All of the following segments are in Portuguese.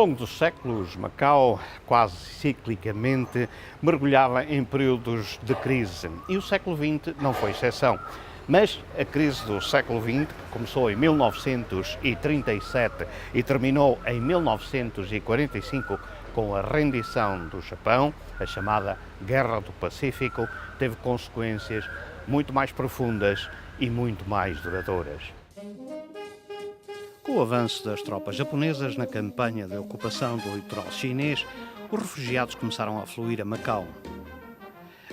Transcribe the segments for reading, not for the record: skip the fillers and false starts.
longo dos séculos, Macau, quase ciclicamente, mergulhava em períodos de crise e o século XX não foi exceção. Mas a crise do século XX, que começou em 1937 e terminou em 1945 com a rendição do Japão, a chamada Guerra do Pacífico, teve consequências muito mais profundas e muito mais duradouras. Com o avanço das tropas japonesas na campanha de ocupação do litoral chinês, os refugiados começaram a fluir a Macau.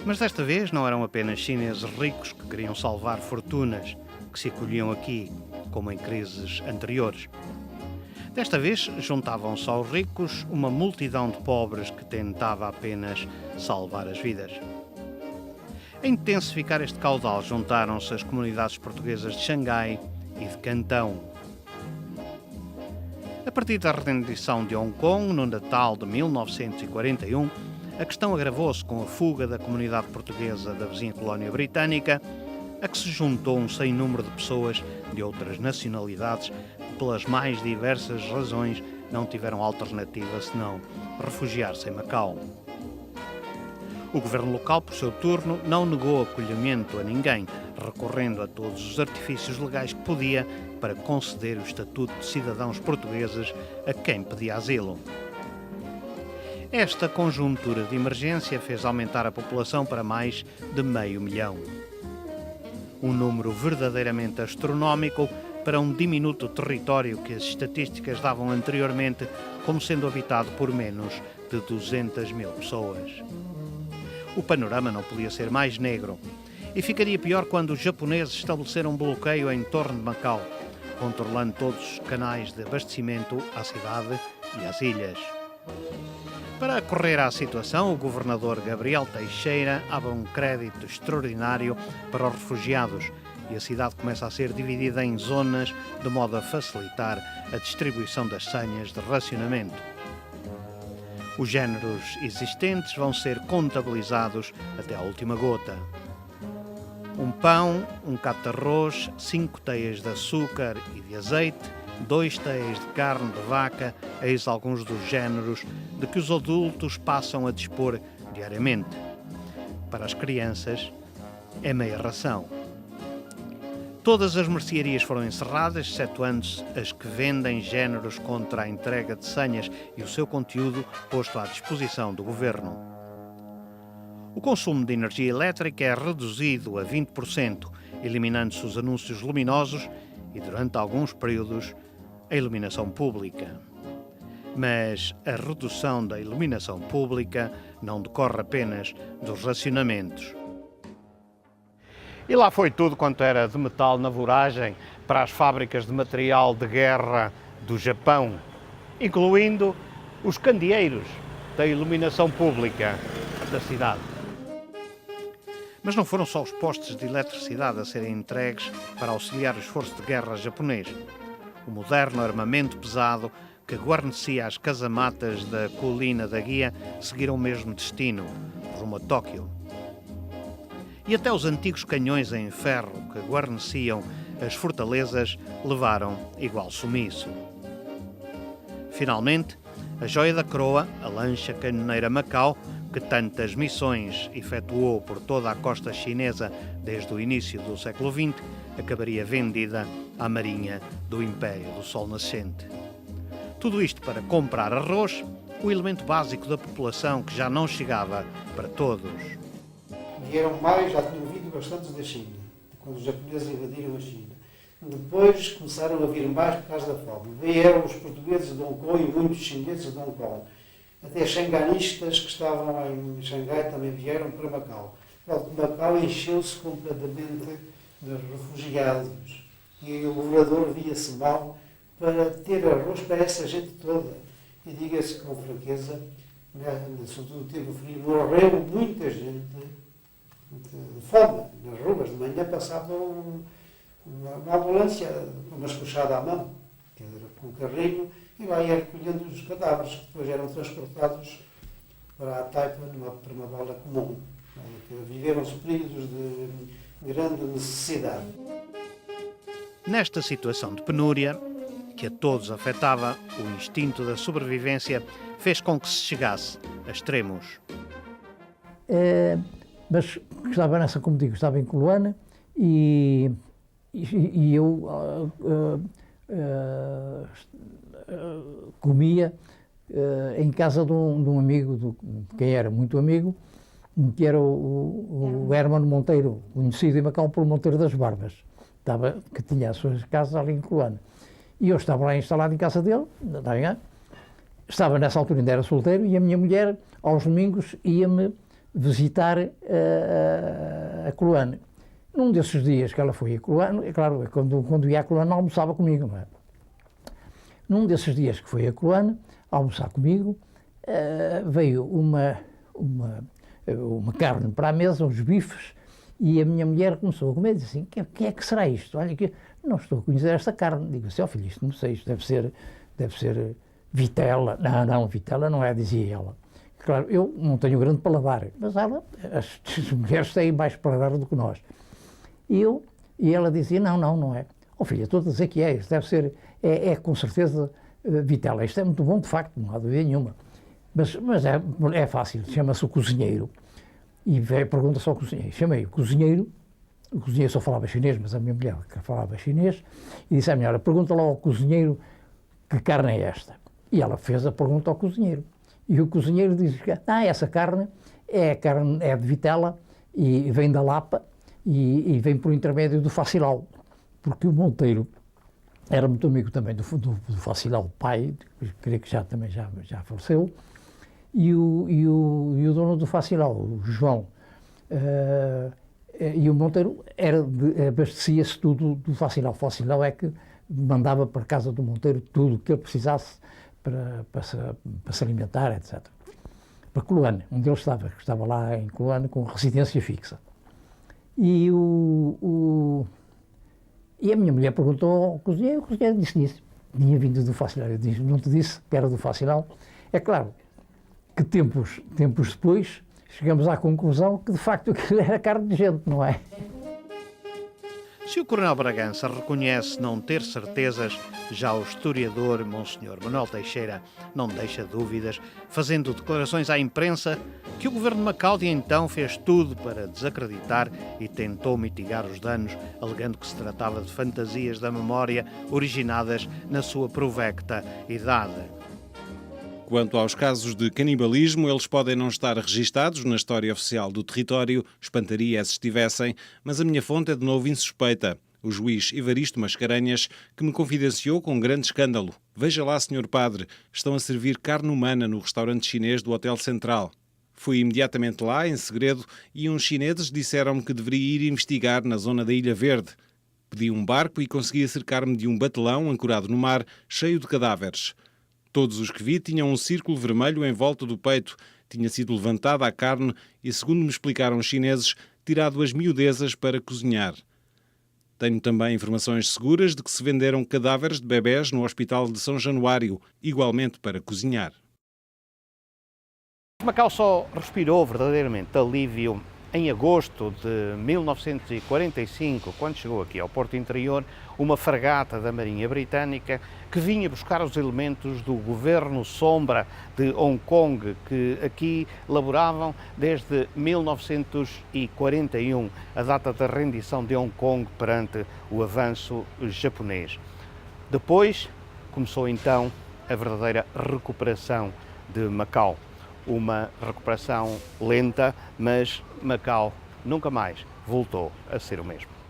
Mas desta vez não eram apenas chineses ricos que queriam salvar fortunas que se acolhiam aqui, como em crises anteriores. Desta vez juntavam-se aos ricos uma multidão de pobres que tentava apenas salvar as vidas. A intensificar este caudal juntaram-se as comunidades portuguesas de Xangai e de Cantão. A partir da rendição de Hong Kong, no Natal de 1941, a questão agravou-se com a fuga da comunidade portuguesa da vizinha colónia britânica, a que se juntou um sem número de pessoas de outras nacionalidades que, pelas mais diversas razões, não tiveram alternativa senão refugiar-se em Macau. O governo local, por seu turno, não negou acolhimento a ninguém, recorrendo a todos os artifícios legais que podia para conceder o estatuto de cidadãos portugueses a quem pedia asilo. Esta conjuntura de emergência fez aumentar a população para mais de 500 mil. Um número verdadeiramente astronómico para um diminuto território que as estatísticas davam anteriormente como sendo habitado por menos de 200 mil pessoas. O panorama não podia ser mais negro e ficaria pior quando os japoneses estabeleceram um bloqueio em torno de Macau, controlando todos os canais de abastecimento à cidade e às ilhas. Para correr à situação, o governador Gabriel Teixeira abre um crédito extraordinário para os refugiados e a cidade começa a ser dividida em zonas de modo a facilitar a distribuição das senhas de racionamento. Os géneros existentes vão ser contabilizados até à última gota. Um pão, um caco de arroz, 5 teias de açúcar e de azeite, 2 teias de carne de vaca, eis alguns dos géneros de que os adultos passam a dispor diariamente. Para as crianças, é meia ração. Todas as mercearias foram encerradas, excetuando-se as que vendem géneros contra a entrega de senhas e o seu conteúdo posto à disposição do governo. O consumo de energia elétrica é reduzido a 20%, eliminando-se os anúncios luminosos e, durante alguns períodos, a iluminação pública. Mas a redução da iluminação pública não decorre apenas dos racionamentos. E lá foi tudo quanto era de metal na voragem para as fábricas de material de guerra do Japão, incluindo os candeeiros da iluminação pública da cidade. Mas não foram só os postes de eletricidade a serem entregues para auxiliar o esforço de guerra japonês. O moderno armamento pesado que guarnecia as casamatas da colina da Guia seguiram o mesmo destino, rumo a Tóquio. E até os antigos canhões em ferro que guarneciam as fortalezas levaram igual sumiço. Finalmente, a joia da coroa, a lancha canoneira Macau, que tantas missões efetuou por toda a costa chinesa desde o início do século XX, acabaria vendida à Marinha do Império do Sol Nascente. Tudo isto para comprar arroz, o elemento básico da população que já não chegava para todos. Vieram mais, já tinham vindo bastantes da China, quando os japoneses invadiram a China. Depois começaram a vir mais por causa da fome. Vieram os portugueses de Hong Kong e muitos chineses de Hong Kong. Até xanganistas que estavam em Xangai também vieram para Macau. Macau encheu-se completamente de refugiados. E o governador via-se mal para ter arroz para essa gente toda. E diga-se com franqueza, sobretudo no tempo frio, morreu muita gente de fome. Nas ruas de manhã passava uma ambulância com uma escochada à mão, com um carrinho, e lá ia recolhendo os cadáveres, que depois eram transportados para a Taipa para uma bala comum. Viveram-se períodos de grande necessidade. Nesta situação de penúria, que a todos afetava, o instinto da sobrevivência fez com que se chegasse a extremos. Mas estava nessa, como digo, estava em Coloane e eu comia em casa de um amigo, de quem era muito amigo, que era o Hermano Monteiro, conhecido em Macau pelo Monteiro das Barbas, que tinha as suas casas ali em Coloane. E eu estava lá instalado em casa dele, estava nessa altura, ainda era solteiro, e a minha mulher, aos domingos, ia-me visitar a Coloane. Num desses dias que ela foi a Coloane, é claro, quando ia a Coloane almoçava comigo, não é? Num desses dias que foi a Coloane almoçar comigo, veio uma carne para a mesa, uns bifes, e a minha mulher começou a comer e disse assim, que é que será isto? Olha, que não estou a conhecer esta carne. Digo assim, filho, isto não sei, isto deve ser vitela. Não, vitela não é, dizia ela. Claro, eu não tenho grande paladar, mas as mulheres têm mais paladar do que nós. E ela dizia, não é. Filha, estou a dizer que é, isto deve ser, com certeza vitela. Isto é muito bom, de facto, não há dúvida nenhuma. Mas é fácil, chama-se o cozinheiro. E pergunta-se ao cozinheiro. Chamei o cozinheiro só falava chinês, mas a minha mulher falava chinês, e disse à minha mulher, pergunta lá ao cozinheiro que carne é esta. E ela fez a pergunta ao cozinheiro. E o cozinheiro disse, essa carne é de vitela, e vem da Lapa, e vem por intermédio do Facilau, porque o Monteiro era muito amigo também do Facilau, o pai, creio que também já faleceu, e o dono do Facilau, o João, e o Monteiro abastecia-se tudo do Facilau. O Facilau é que mandava para a casa do Monteiro tudo o que ele precisasse para se alimentar, etc. Para Coloane, onde ele estava lá em Coloane com residência fixa. E a minha mulher perguntou ao cozinheiro, o cozinheiro disse, tinha vindo do Facilau. Eu disse, não te disse que era do Facilau? É claro que tempos depois chegamos à conclusão que de facto aquilo era carne de gente, não é? Se o Coronel Bragança reconhece não ter certezas, já o historiador Monsenhor Manuel Teixeira não deixa dúvidas, fazendo declarações à imprensa que o governo de Macau de então fez tudo para desacreditar e tentou mitigar os danos, alegando que se tratava de fantasias da memória originadas na sua provecta idade. Quanto aos casos de canibalismo, eles podem não estar registados na história oficial do território, espantaria se estivessem, mas a minha fonte é de novo insuspeita. O juiz Evaristo Mascarenhas, que me confidenciou com um grande escândalo. Veja lá, senhor padre, estão a servir carne humana no restaurante chinês do Hotel Central. Fui imediatamente lá, em segredo, e uns chineses disseram-me que deveria ir investigar na zona da Ilha Verde. Pedi um barco e consegui acercar-me de um batelão ancorado no mar, cheio de cadáveres. Todos os que vi tinham um círculo vermelho em volta do peito. Tinha sido levantada a carne e, segundo me explicaram os chineses, tirado as miudezas para cozinhar. Tenho também informações seguras de que se venderam cadáveres de bebés no Hospital de São Januário, igualmente para cozinhar. Macau só respirou verdadeiramente alívio em agosto de 1945, quando chegou aqui ao Porto Interior uma fragata da Marinha Britânica que vinha buscar os elementos do governo sombra de Hong Kong, que aqui laboravam desde 1941, a data da rendição de Hong Kong perante o avanço japonês. Depois começou então a verdadeira recuperação de Macau. Uma recuperação lenta, mas Macau nunca mais voltou a ser o mesmo.